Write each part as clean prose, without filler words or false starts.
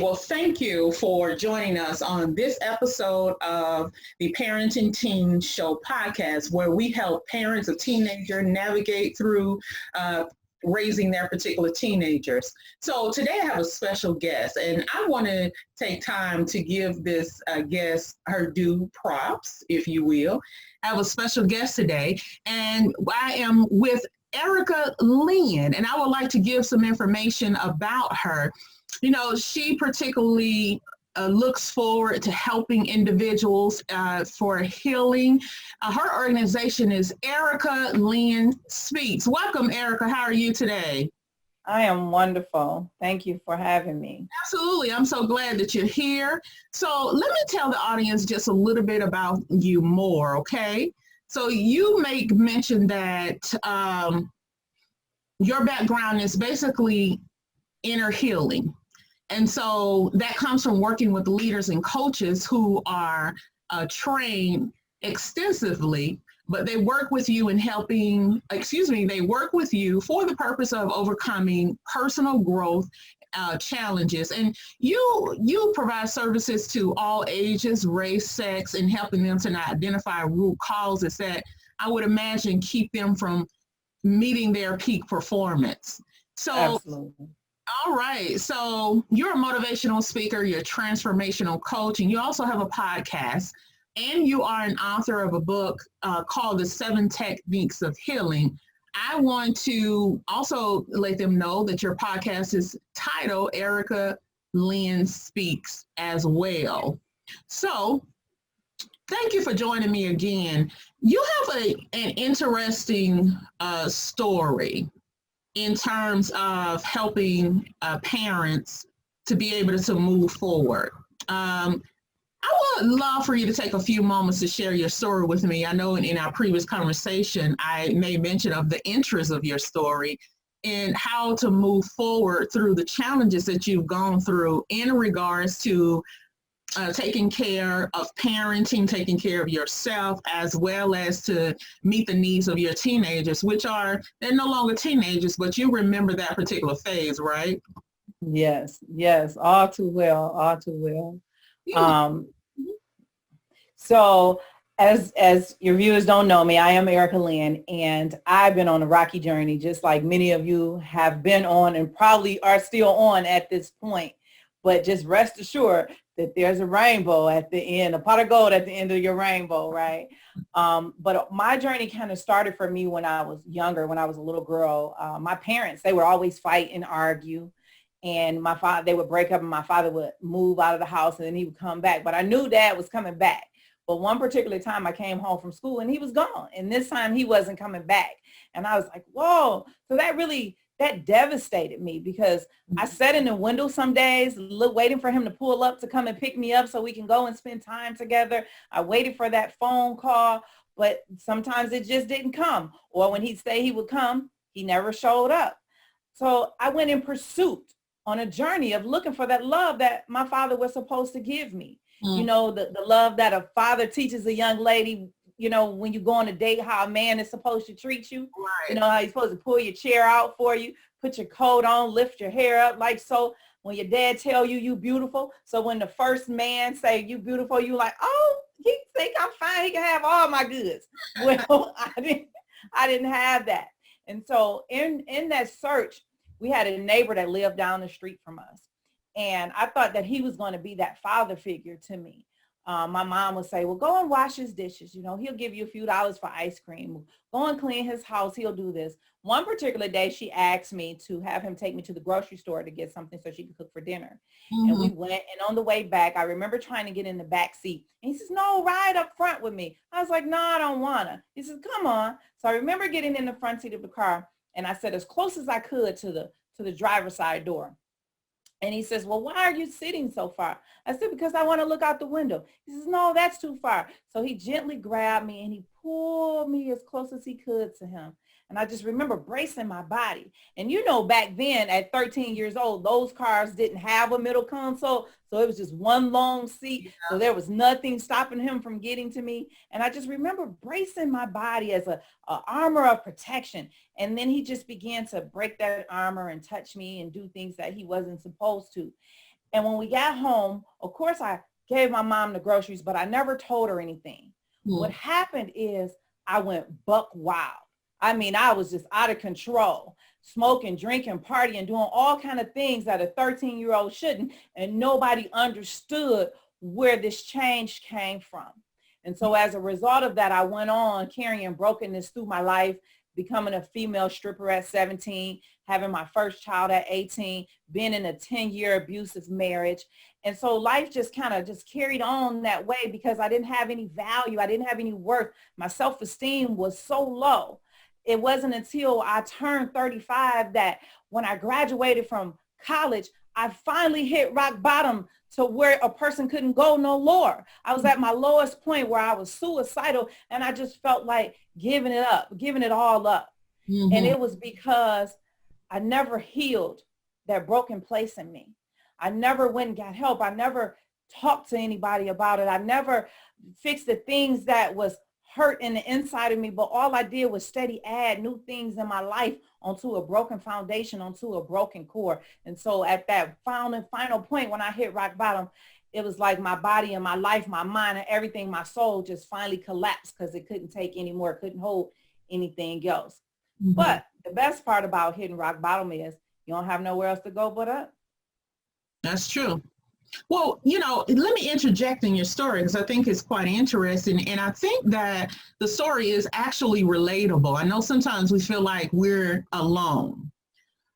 Well, thank you for joining us on this episode of the Parenting Teen Show podcast, where we help parents of teenagers navigate through raising their particular teenagers. So today I have a special guest, and I want to take time to give this guest her due props, if you will. I have a special guest today, and I am with Erica Lynn, and I would like to give some information about her. You know, she particularly looks forward to helping individuals for healing. Her organization is Erica Lynn Speaks. Welcome, Erica. How are you today? I am wonderful. Thank you for having me. Absolutely. I'm so glad that you're here. So let me tell the audience just a little bit about you more, okay? So you make mention that your background is basically inner healing. And so that comes from working with leaders and coaches who are trained extensively, but they work with you in they work with you for the purpose of overcoming personal growth challenges. And you provide services to all ages, race, sex, and helping them to identify root causes that I would imagine keep them from meeting their peak performance. So Absolutely. All right. So you're a motivational speaker, you're a transformational coach, and you also have a podcast, and you are an author of a book called The 7 Techniques of Healing. I want to also let them know that your podcast is titled Erica Lynn Speaks as well. So thank you for joining me again. You have an interesting story in terms of helping parents to be able to move forward. I would love for you to take a few moments to share your story with me. I know in our previous conversation, I made mention of the interest of your story and how to move forward through the challenges that you've gone through in regards to taking care of parenting, taking care of yourself, as well as to meet the needs of your teenagers, they're no longer teenagers, but you remember that particular phase, right? Yes, all too well. Yeah. So as your viewers don't know me, I am Erica Lynn, and I've been on a rocky journey, just like many of you have been on and probably are still on at this point. But just rest assured that there's a rainbow at the end, a pot of gold at the end of your rainbow, right? But my journey kind of started for me when I was younger, when I was a little girl. My parents, they would always fight and argue. And they would break up and my father would move out of the house and then he would come back. But I knew Dad was coming back. But one particular time I came home from school and he was gone. And this time he wasn't coming back. And I was like, whoa. So that devastated me because I sat in the window some days, waiting for him to pull up to come and pick me up so we can go and spend time together. I waited for that phone call, but sometimes it just didn't come. Or when he'd say he would come, he never showed up. So I went in pursuit on a journey of looking for that love that my father was supposed to give me. You know, the love that a father teaches a young lady, you know, when you go on a date, how a man is supposed to treat you. Right. You know, how he's supposed to pull your chair out for you, put your coat on, lift your hair up like so. When your dad tell you, you beautiful. So when the first man say you beautiful, you like, oh, he think I'm fine. He can have all my goods. Well, I didn't have that. And so in that search, we had a neighbor that lived down the street from us. And I thought that he was going to be that father figure to me. My mom would say, well, go and wash his dishes. You know, he'll give you a few dollars for ice cream. Go and clean his house. He'll do this. One particular day, she asked me to have him take me to the grocery store to get something so she could cook for dinner. And we went, and on the way back, I remember trying to get in the back seat. And he says, no, ride up front with me. I was like, no, I don't want to. He says, come on. So I remember getting in the front seat of the car, and I said as close as I could to the driver's side door. And he says, well, why are you sitting so far? I said, because I want to look out the window. He says, no, that's too far. So he gently grabbed me and he pulled me as close as he could to him. And I just remember bracing my body. And you know, back then at 13 years old, those cars didn't have a middle console. So it was just one long seat. Yeah. So there was nothing stopping him from getting to me. And I just remember bracing my body as a armor of protection. And then he just began to break that armor and touch me and do things that he wasn't supposed to. And when we got home, of course, I gave my mom the groceries, but I never told her anything. What happened is I went buck wild. I mean, I was just out of control, smoking, drinking, partying, doing all kind of things that a 13-year-old shouldn't. And nobody understood where this change came from. And so as a result of that, I went on carrying brokenness through my life, becoming a female stripper at 17, having my first child at 18, being in a 10-year abusive marriage. And so life just kind of just carried on that way because I didn't have any value. I didn't have any worth. My self-esteem was so low. It wasn't until I turned 35 that when I graduated from college, I finally hit rock bottom to where a person couldn't go no lower. I was at my lowest point where I was suicidal and I just felt like giving it up, giving it all up. Mm-hmm. And it was because I never healed that broken place in me. I never went and got help. I never talked to anybody about it. I never fixed the things that was hurt in the inside of me, but all I did was steady add new things in my life onto a broken foundation, onto a broken core. And so at that final point when I hit rock bottom, it was like my body and my life, my mind and everything, my soul just finally collapsed because it couldn't take anymore, couldn't hold anything else. Mm-hmm. But the best part about hitting rock bottom is you don't have nowhere else to go but up. That's true. Well, let me interject in your story because I think it's quite interesting. And I think that the story is actually relatable. I know sometimes we feel like we're alone.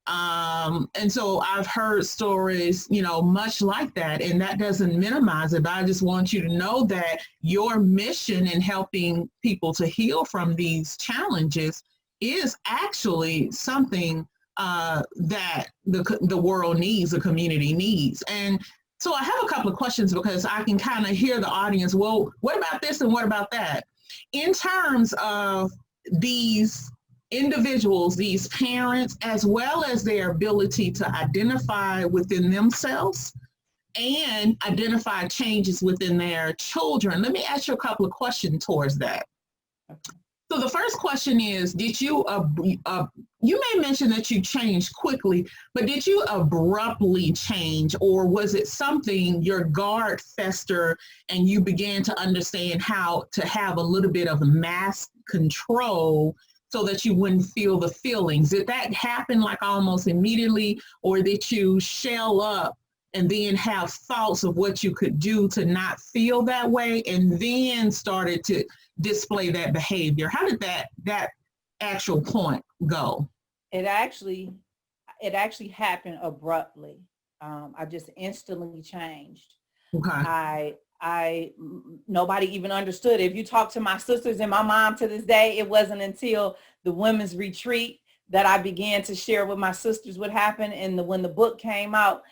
And so I've heard stories, much like that. And that doesn't minimize it. But I just want you to know that your mission in helping people to heal from these challenges is actually something that the world needs, the community needs. And so I have a couple of questions because I can kind of hear the audience. Well, what about this and what about that? In terms of these individuals, these parents, as well as their ability to identify within themselves and identify changes within their children, let me ask you a couple of questions towards that. So the first question is, did you, you may mention that you changed quickly, but did you abruptly change, or was it something your guard festered and you began to understand how to have a little bit of mass control so that you wouldn't feel the feelings? Did that happen like almost immediately, or did you shell up and then have thoughts of what you could do to not feel that way and then started to display that behavior? How did that actual point go? It actually happened abruptly. I just instantly changed. Okay. I nobody even understood. If you talk to my sisters and my mom to this day, it wasn't until the women's retreat that I began to share with my sisters what happened when the book came out.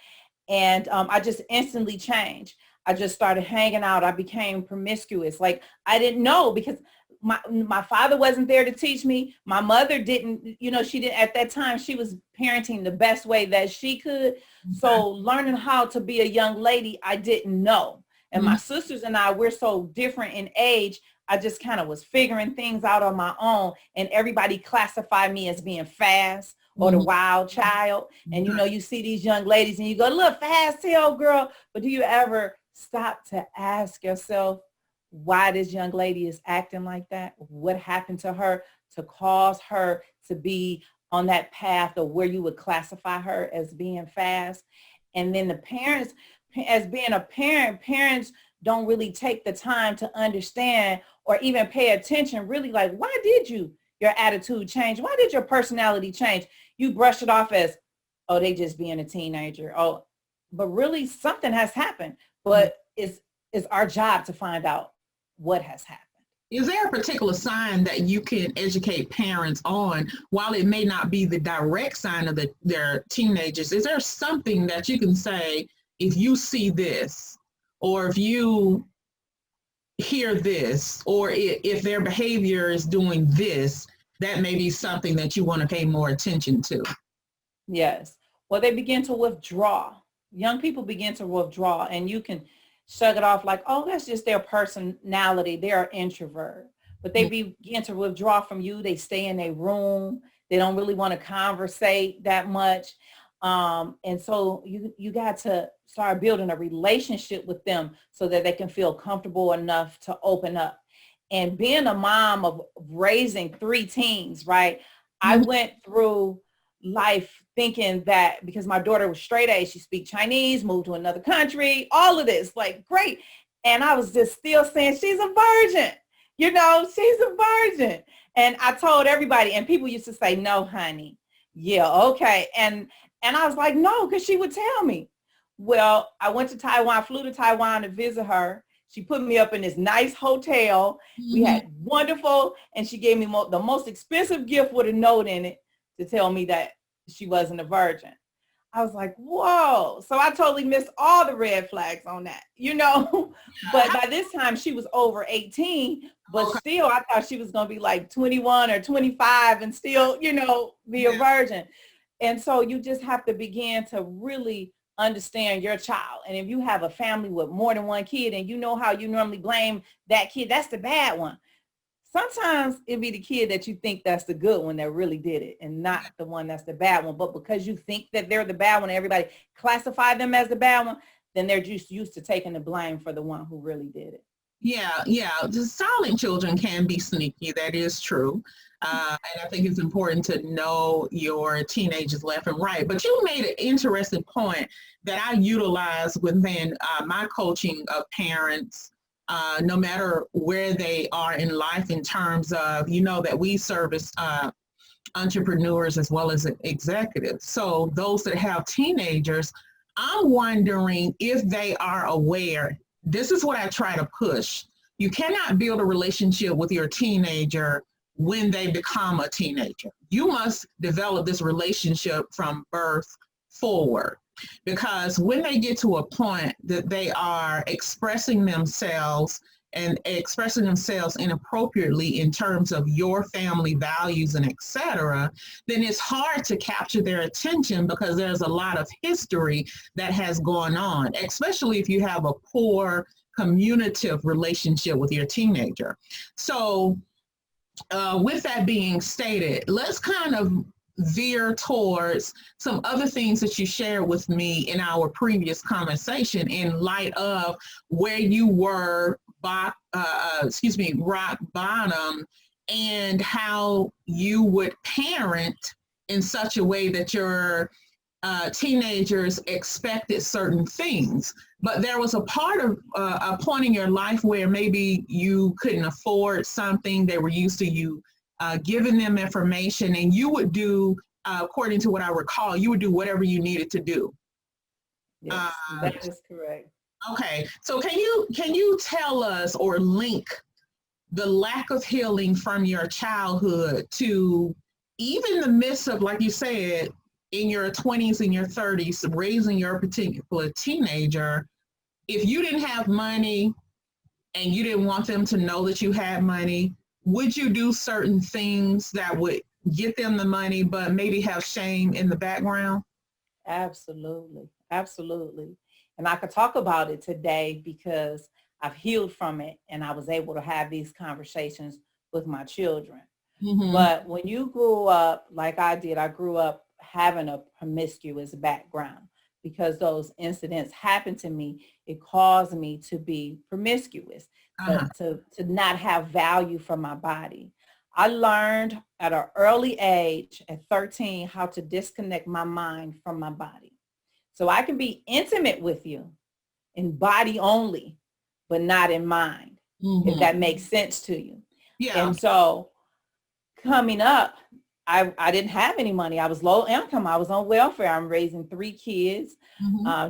And I just instantly changed. I just started hanging out. I became promiscuous. Like I didn't know because my father wasn't there to teach me. My mother didn't, she didn't at that time. She was parenting the best way that she could. Mm-hmm. So learning how to be a young lady, I didn't know. And mm-hmm. my sisters and I, we're so different in age. I just kind of was figuring things out on my own. And everybody classified me as being fast or the wild child. And, you see these young ladies and you go, look, fast tail girl. But do you ever stop to ask yourself why this young lady is acting like that? What happened to her to cause her to be on that path of where you would classify her as being fast? And then the parents, as being a parent, parents don't really take the time to understand or even pay attention really like, why did your attitude change? Why did your personality change? You brush it off as, oh, they just being a teenager. Oh, but really something has happened. But it's our job to find out what has happened. Is there a particular sign that you can educate parents on, while it may not be the direct sign of their teenagers? Is there something that you can say, if you see this, or if you hear this, or if their behavior is doing this, that may be something that you want to pay more attention to? Yes. Well, they begin to withdraw. Young people begin to withdraw, and you can shrug it off like, oh, that's just their personality. They're an introvert. But they begin to withdraw from you. They stay in their room. They don't really want to conversate that much. And so you got to start building a relationship with them so that they can feel comfortable enough to open up. And being a mom of raising 3 teens, right? I went through life thinking that because my daughter was straight A, she speaks Chinese, moved to another country, all of this, like, great. And I was just still saying, she's a virgin, you know, she's a virgin. And I told everybody, and people used to say, no, honey. Yeah, okay. And I was like, no, because she would tell me. Well, I went to Taiwan, flew to Taiwan to visit her. She put me up in this nice hotel. We had wonderful, and she gave me the most expensive gift with a note in it to tell me that she wasn't a virgin. I was like, whoa. So I totally missed all the red flags on that, you know. But by this time she was over 18, but still I thought she was going to be like 21 or 25 and still, you know, be a virgin. And so you just have to begin to really understand your child. And if you have a family with more than one kid and you know how you normally blame that kid, that's the bad one. Sometimes it'd be the kid that you think that's the good one that really did it and not the one that's the bad one. But because you think that they're the bad one, and everybody classify them as the bad one, then they're just used to taking the blame for the one who really did it. Yeah. The silent children can be sneaky. That is true. And I think it's important to know your teenagers left and right. But you made an interesting point that I utilize within my coaching of parents, no matter where they are in life, in terms of, you know, that we service entrepreneurs as well as executives. So those that have teenagers, I'm wondering if they are aware. This is what I try to push. You cannot build a relationship with your teenager when they become a teenager. You must develop this relationship from birth forward, because when they get to a point that they are expressing themselves inappropriately in terms of your family values and etc., then it's hard to capture their attention, because there's a lot of history that has gone on, especially if you have a poor communicative relationship with your teenager. So with that being stated, let's kind of veer towards some other things that you shared with me in our previous conversation, in light of where you were rock bottom, and how you would parent in such a way that your teenagers expected certain things. But there was a point in your life where maybe you couldn't afford something. They were used to you giving them information, and you would do, according to what I recall, you would do whatever you needed to do. Yes, that is correct. Okay, so can you tell us or link the lack of healing from your childhood to even the midst of, like you said, in your 20s and your 30s, raising your particular teenager? If you didn't have money and you didn't want them to know that you had money, would you do certain things that would get them the money but maybe have shame in the background? Absolutely. Absolutely. And I could talk about it today because I've healed from it and I was able to have these conversations with my children. But when you grew up like I did, I grew up having a promiscuous background. Because those incidents happened to me, it caused me to be promiscuous, to not have value for my body. I learned at an early age, at 13, how to disconnect my mind from my body. So I can be intimate with you in body only, but not in mind, if that makes sense to you. Yeah. And so coming up, I didn't have any money. I was low income. I was on welfare. I'm raising 3 kids,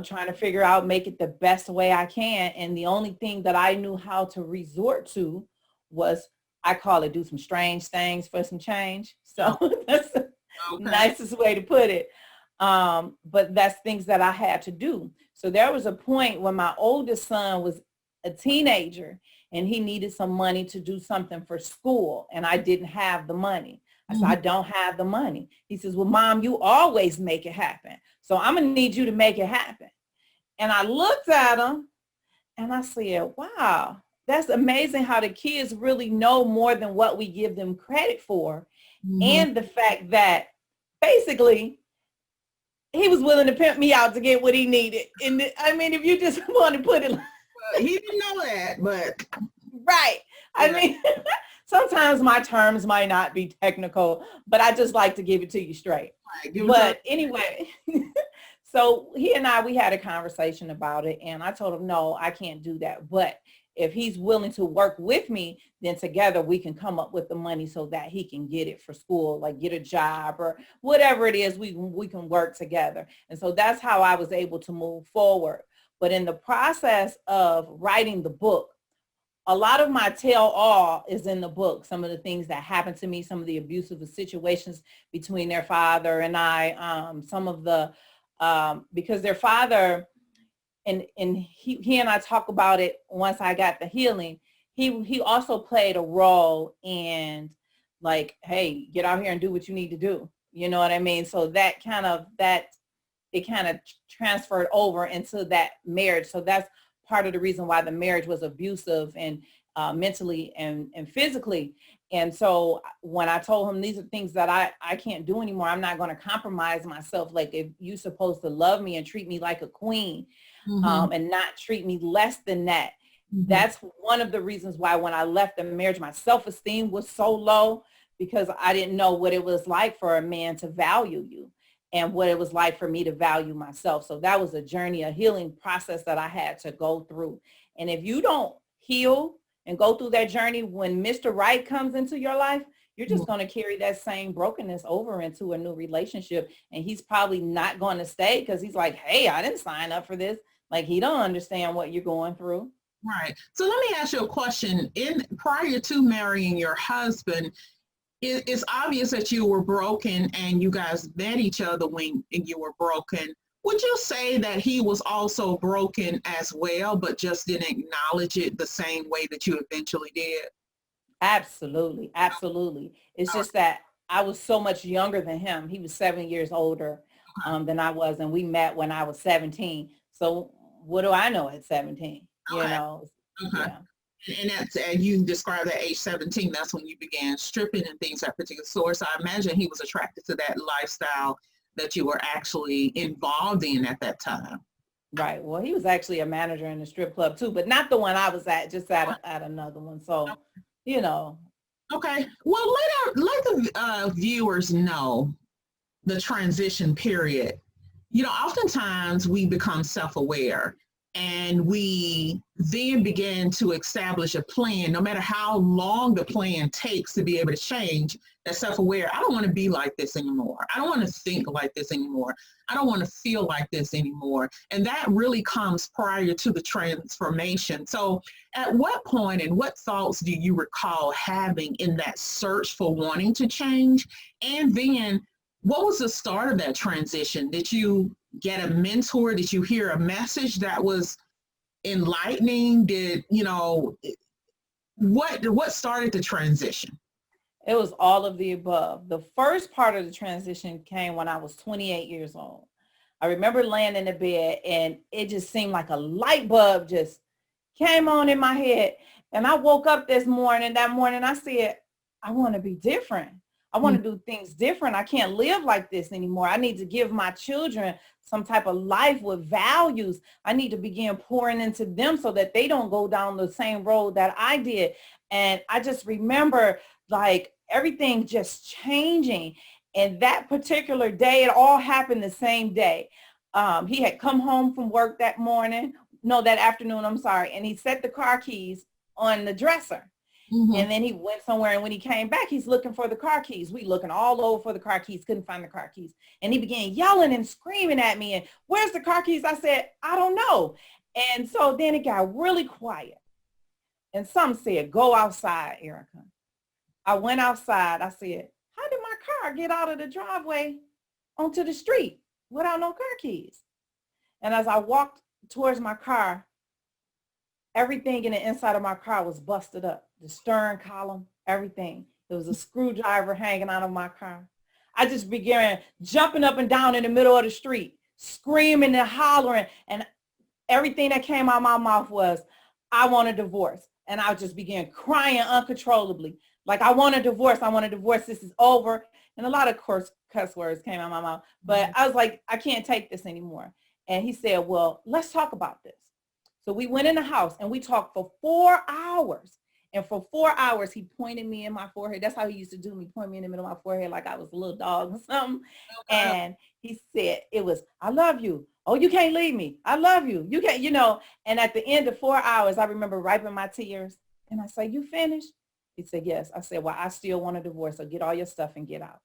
trying to figure out, make it the best way I can. And the only thing that I knew how to resort to was, I call it, do some strange things for some change. So that's the nicest way to put it. But that's things that I had to do. So there was a point when my oldest son was a teenager and he needed some money to do something for school. And I didn't have the money. I said, I don't have the money. He says, well, Mom, you always make it happen. So I'm going to need you to make it happen. And I looked at him and I said, wow, that's amazing how the kids really know more than what we give them credit for. And the fact that basically he was willing to pimp me out to get what he needed. And I mean, if you just want to put it he didn't know that, but right. I mean, sometimes my terms might not be technical, but I just like to give it to you straight. Right, but anyway, so he and we had a conversation about it, and I told him, no, I can't do that. But if he's willing to work with me, then together we can come up with the money so that he can get it for school, like get a job or whatever it is, we can work together. And so that's how I was able to move forward. But in the process of writing the book, a lot of my tell all is in the book. Some of the things that happened to me, some of the abusive situations between their father and I, some of the, because their father, and he and I talk about it once I got the healing, he also played a role in like, hey, get out here and do what you need to do. You know what I mean? So it kind of transferred over into that marriage. So that's part of the reason why the marriage was abusive and mentally and physically. And so when I told him these are things that I can't do anymore, I'm not going to compromise myself. Like, if you're supposed to love me and treat me like a queen, and not treat me less than that. That's one of the reasons why when I left the marriage, my self-esteem was so low, because I didn't know what it was like for a man to value you and what it was like for me to value myself. So that was a journey, a healing process that I had to go through. And if you don't heal and go through that journey, when Mr. Right comes into your life, you're just going to carry that same brokenness over into a new relationship. And he's probably not going to stay because he's like, hey, I didn't sign up for this. Like, he don't understand what you're going through. Right. So let me ask you a question. Prior to marrying your husband, it's obvious that you were broken and you guys met each other when you were broken. Would you say that he was also broken as well, but just didn't acknowledge it the same way that you eventually did? Absolutely. Absolutely. It's just that I was so much younger than him. He was 7 years older than I was. And we met when I was 17. So what do I know at 17? You know? Yeah. And that's, and you described at age 17, that's when you began stripping and things at particular source. I imagine he was attracted to that lifestyle that you were actually involved in at that time. Right. Well, he was actually a manager in the strip club too, but not the one I was at, just at another one. So, you know. Okay. Well, let the viewers know the transition period. You know, oftentimes we become self-aware and we then begin to establish a plan, no matter how long the plan takes to be able to change. That self-aware, I don't want to be like this anymore. I don't want to think like this anymore. I don't want to feel like this anymore. And that really comes prior to the transformation. So at what point and what thoughts do you recall having in that search for wanting to change? And then what was the start of that transition? Did you get a mentor? Did you hear a message that was enlightening? Did, you know, what started the transition? It was all of the above. The first part of the transition came when I was 28 years old. I remember laying in the bed and it just seemed like a light bulb just came on in my head. And I woke up that morning I said, I want to be different. I want to do things different. I can't live like this anymore. I need to give my children some type of life with values. I need to begin pouring into them so that they don't go down the same road that I did. And I just remember like everything just changing. And that particular day, it all happened the same day. He had come home from work that afternoon, I'm sorry. And he set the car keys on the dresser. And then he went somewhere, and when he came back, he's looking for the car keys. We looking all over for the car keys, couldn't find the car keys. And he began yelling and screaming at me, and where's the car keys? I said, I don't know. And so then it got really quiet. And some said, go outside, Erica. I went outside. I said, how did my car get out of the driveway onto the street without no car keys? And as I walked towards my car, everything in the inside of my car was busted up. The stern column, everything. There was a screwdriver hanging out of my car. I just began jumping up and down in the middle of the street, screaming and hollering. And everything that came out of my mouth was, I want a divorce. And I just began crying uncontrollably. Like, I want a divorce. I want a divorce. This is over. And a lot of cuss words came out of my mouth. But I was like, I can't take this anymore. And he said, well, let's talk about this. So we went in the house and we talked for 4 hours. And for 4 hours, he pointed me in my forehead. That's how he used to do me, point me in the middle of my forehead like I was a little dog or something. And he said, it was, I love you. Oh, you can't leave me. I love you. You can't, And at the end of 4 hours, I remember wiping my tears. And I said, you finished? He said, yes. I said, well, I still want a divorce. So get all your stuff and get out.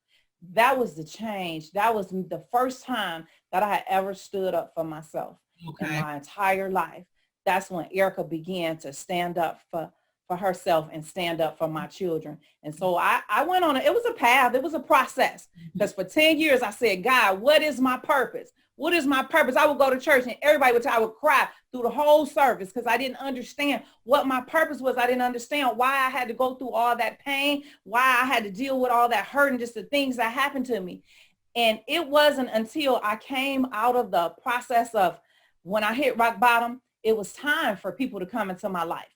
That was the change. That was the first time that I had ever stood up for myself in my entire life. That's when Erica began to stand up for herself and stand up for my children. And so I went on it was a path. It was a process. Because for 10 years, I said, God, what is my purpose? What is my purpose? I would go to church and I would cry through the whole service because I didn't understand what my purpose was. I didn't understand why I had to go through all that pain, why I had to deal with all that hurt and just the things that happened to me. And it wasn't until I came out of the process of when I hit rock bottom, it was time for people to come into my life.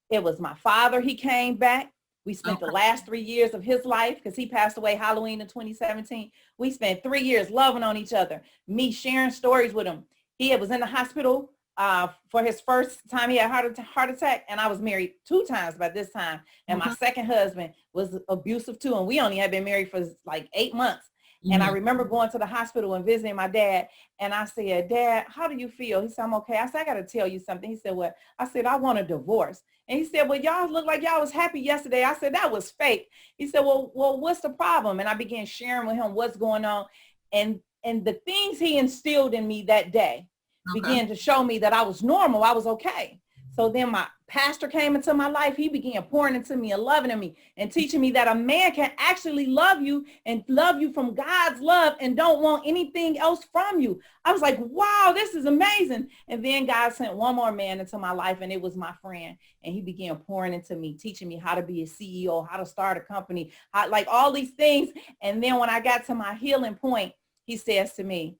It was my father. He came back. We spent the last 3 years of his life because he passed away Halloween in 2017. We spent 3 years loving on each other, me sharing stories with him. He was in the hospital for his first time he had heart attack, and I was married 2 times by this time. And my second husband was abusive too, and we only had been married for like 8 months. And I remember going to the hospital and visiting my dad. And I said, Dad, how do you feel? He said, I'm okay. I said, I got to tell you something. He said, what? I said, I want a divorce. And he said, well, y'all look like y'all was happy yesterday. I said, that was fake. He said, well, what's the problem? And I began sharing with him what's going on. And the things he instilled in me that day began to show me that I was normal. I was okay. So then my pastor came into my life. He began pouring into me and loving me and teaching me that a man can actually love you and love you from God's love and don't want anything else from you. I was like, wow, this is amazing. And then God sent one more man into my life, and it was my friend. And he began pouring into me, teaching me how to be a CEO, how to start a company, like all these things. And then when I got to my healing point, he says to me,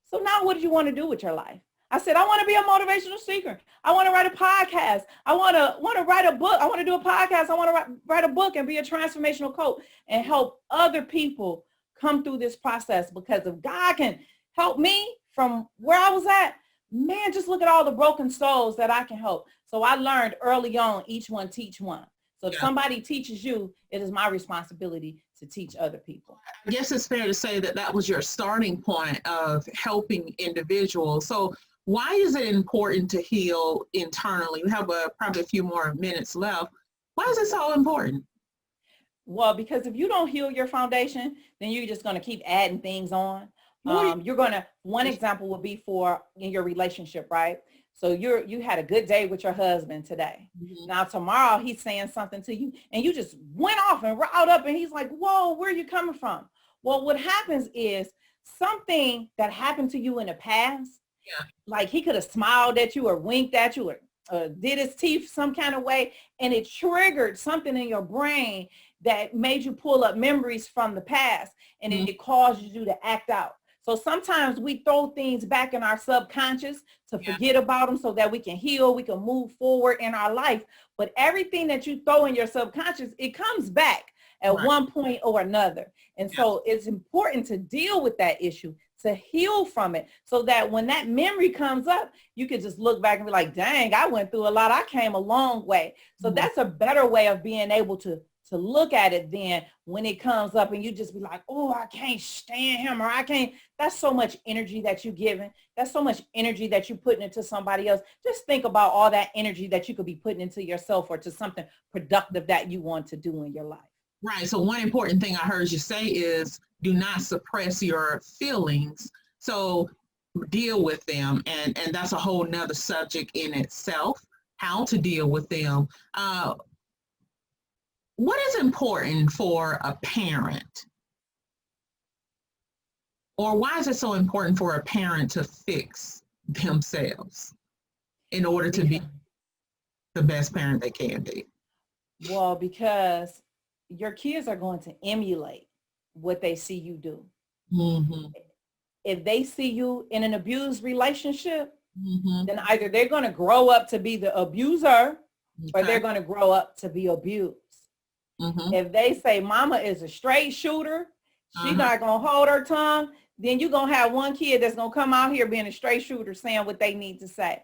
so now what do you want to do with your life? I said, I want to be a motivational speaker. I want to write a podcast. I want to write a book. I want to do a podcast. I want to write a book and be a transformational coach and help other people come through this process, because if God can help me from where I was at, man, just look at all the broken souls that I can help. So I learned early on, each one teach one. So if somebody teaches you, it is my responsibility to teach other people. I guess it's fair to say that that was your starting point of helping individuals. So why is it important to heal internally? We have probably a few more minutes left. Why is it so important? Well, because if you don't heal your foundation, then you're just going to keep adding things on. One example would be in your relationship, right? So you had a good day with your husband today. Now tomorrow he's saying something to you and you just went off and riled up, and he's like, whoa, where are you coming from? Well, what happens is something that happened to you in the past, like he could have smiled at you or winked at you or did his teeth some kind of way, and it triggered something in your brain that made you pull up memories from the past, and it caused you to act out. So sometimes we throw things back in our subconscious to forget about them so that we can heal, we can move forward in our life. But everything that you throw in your subconscious, it comes back at one point or another. And so it's important to deal with that issue, to heal from it, so that when that memory comes up, you can just look back and be like, dang, I went through a lot. I came a long way. So that's a better way of being able to look at it than when it comes up and you just be like, oh, I can't stand him, or I can't. That's so much energy that you're giving. That's so much energy that you're putting into somebody else. Just think about all that energy that you could be putting into yourself or to something productive that you want to do in your life. Right. So one important thing I heard you say is do not suppress your feelings. So deal with them. And that's a whole nother subject in itself, how to deal with them. What is important for a parent? Or why is it so important for a parent to fix themselves in order to be the best parent they can be? Well, because your kids are going to emulate what they see you do. If they see you in an abused relationship, then either they're going to grow up to be the abuser or they're going to grow up to be abused. If they say mama is a straight shooter, she's not going to hold her tongue, then you're going to have one kid that's going to come out here being a straight shooter saying what they need to say.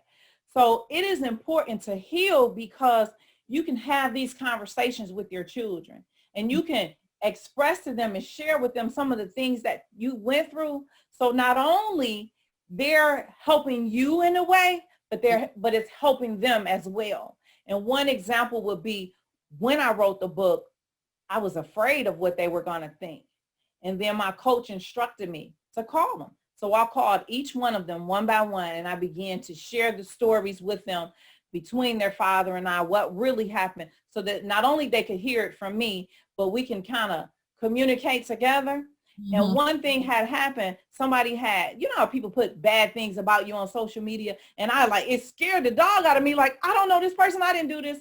So it is important to heal, because you can have these conversations with your children and you can express to them and share with them some of the things that you went through. So not only they're helping you in a way, but it's helping them as well. And one example would be, when I wrote the book, I was afraid of what they were going to think. And then my coach instructed me to call them. So I called each one of them one by one, and I began to share the stories with them between their father and I, what really happened, so that not only they could hear it from me, but we can kind of communicate together. And one thing had happened, somebody had, you know how people put bad things about you on social media, and it scared the dog out of me, like, I don't know this person, I didn't do this.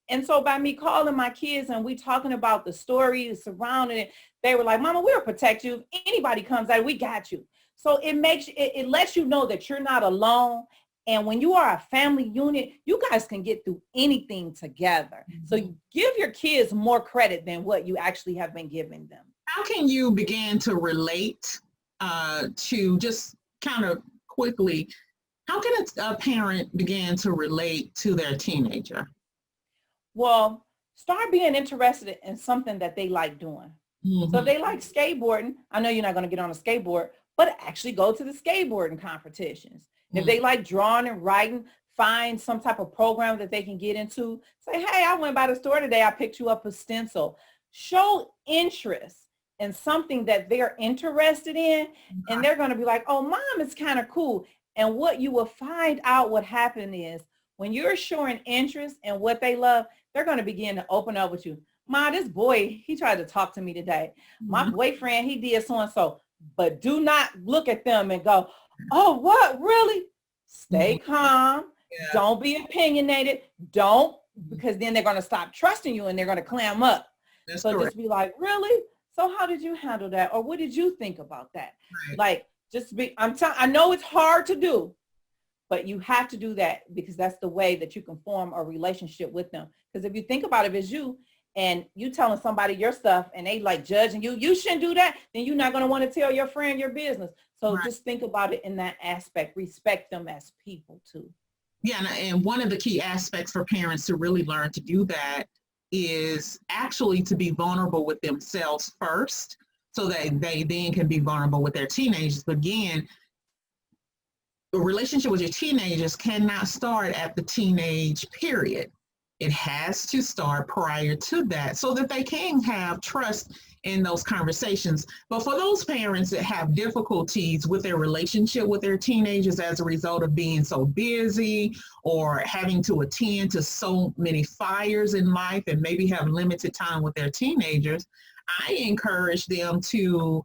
And so by me calling my kids and we talking about the story surrounding it, they were like, Mama, we'll protect you. If anybody comes at it, we got you. So it lets you know that you're not alone. And when you are a family unit, you guys can get through anything together. So give your kids more credit than what you actually have been giving them. How can you begin to relate to, just kind of quickly, how can a parent begin to relate to their teenager? Well, start being interested in something that they like doing. So if they like skateboarding, I know you're not going to get on a skateboard, but actually go to the skateboarding competitions. If they like drawing and writing, find some type of program that they can get into. Say, hey, I went by the store today, I picked you up a stencil. Show interest in something that they're interested in, and they're going to be like, oh, Mom, it's kind of cool. And what you will find out what happened is, when you're showing interest in what they love, they're going to begin to open up with you. Ma, this boy, he tried to talk to me today. My boyfriend, he did so-and-so. But do not look at them and go, oh, what, really? Stay calm. Yeah. Don't be opinionated. Don't, because then they're going to stop trusting you and they're going to clam up. That's so correct. Just be like, really? So how did you handle that? Or what did you think about that? Right. Like, just be, I know it's hard to do, but you have to do that, because that's the way that you can form a relationship with them. Because if you think about it, if it's you and you telling somebody your stuff and they like judging you, you shouldn't do that, then you're not going to want to tell your friend your business. So just think about it in that aspect. Respect them as people too. Yeah, and one of the key aspects for parents to really learn to do that is actually to be vulnerable with themselves first, so that they then can be vulnerable with their teenagers. But again, the relationship with your teenagers cannot start at the teenage period. It has to start prior to that, so that they can have trust in those conversations. But for those parents that have difficulties with their relationship with their teenagers as a result of being so busy or having to attend to so many fires in life and maybe have limited time with their teenagers, I encourage them to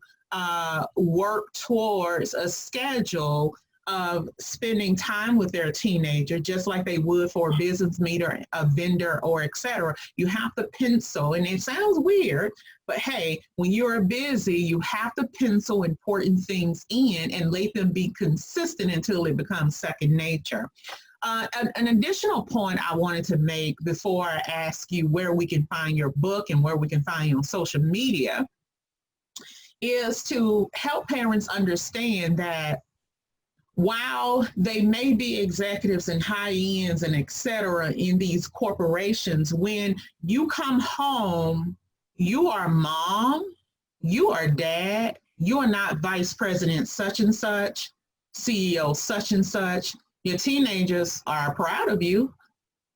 work towards a schedule of spending time with their teenager, just like they would for a business meeting, a vendor, or etc. You have to pencil, and it sounds weird, but hey, when you're busy, you have to pencil important things in and let them be consistent until it becomes second nature. An additional point I wanted to make before I ask you where we can find your book and where we can find you on social media is to help parents understand that while they may be executives and high ends and et cetera in these corporations, when you come home, you are mom, you are dad, you are not vice president such and such, CEO such and such. Your teenagers are proud of you.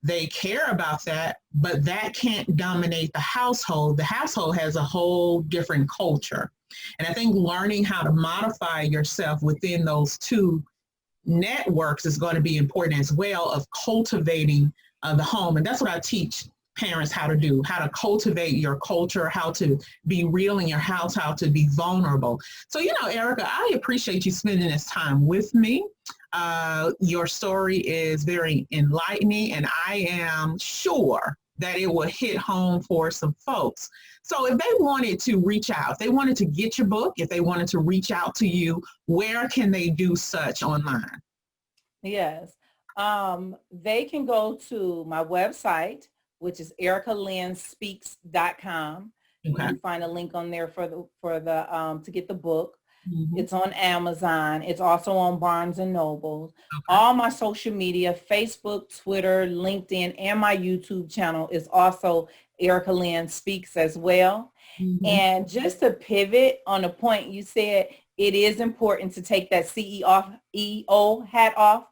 They care about that, but that can't dominate the household. The household has a whole different culture. And I think learning how to modify yourself within those two networks is going to be important as well, of cultivating the home. And that's what I teach parents how to do, how to cultivate your culture, how to be real in your house, how to be vulnerable. So, you know, Erica, I appreciate you spending this time with me. Your story is very enlightening, and I am sure that it will hit home for some folks. So if they wanted to reach out, if they wanted to get your book, if they wanted to reach out to you, where can they do such online? Yes, they can go to my website, which is ericalynnspeaks.com. Okay. You can find a link on there for the to get the book. Mm-hmm. It's on Amazon. It's also on Barnes and Noble. Okay. All my social media, Facebook, Twitter, LinkedIn, and my YouTube channel is also Erica Lynn Speaks as well. Mm-hmm. And just to pivot on the point you said, it is important to take that CEO hat off.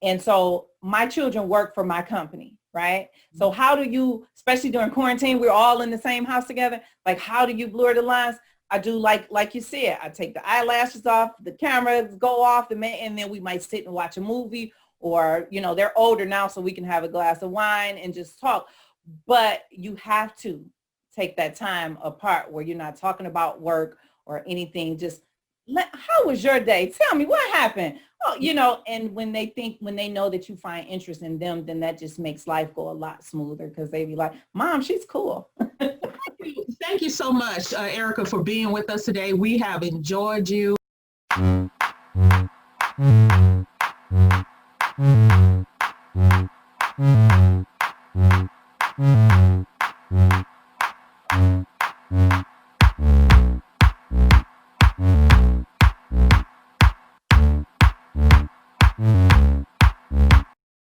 And so my children work for my company, right? So how do you, especially during quarantine, we're all in the same house together. Like, how do you blur the lines? I do like you said, I take the eyelashes off, the cameras go off, and then we might sit and watch a movie, or, you know, they're older now, so we can have a glass of wine and just talk. But you have to take that time apart where you're not talking about work or anything. Just how was your day? Tell me what happened. Oh, you know, and when they know that you find interest in them, then that just makes life go a lot smoother, because they be like, Mom, she's cool. Thank you so much, Erica, for being with us today. We have enjoyed you.